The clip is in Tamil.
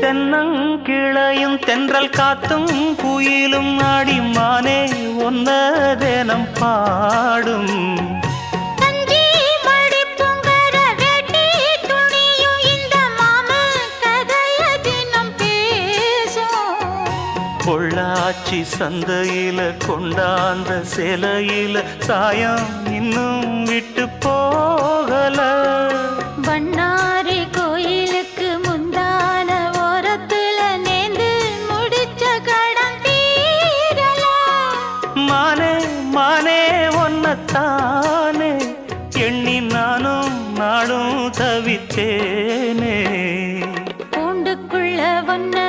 தென்னங்கிளையும் தென்றல் காத்தும் குயிலும் ஆடிமானே ஒன்ன தினம் பாடும் பொள்ளாச்சி சந்தையில கொண்டாந்த சிலையில சாயம் இன்னும் விட்டு போகல பண்ணாரி கோயிலுக்கு முந்தான ஓரத்துல நேந்து முடிச்ச கடன் தீரல மானே மானே ஒன்னத்தானே எண்ணி நானும் நாடும் தவித்தேனே பூண்டுக்குள்ள ஒன்ன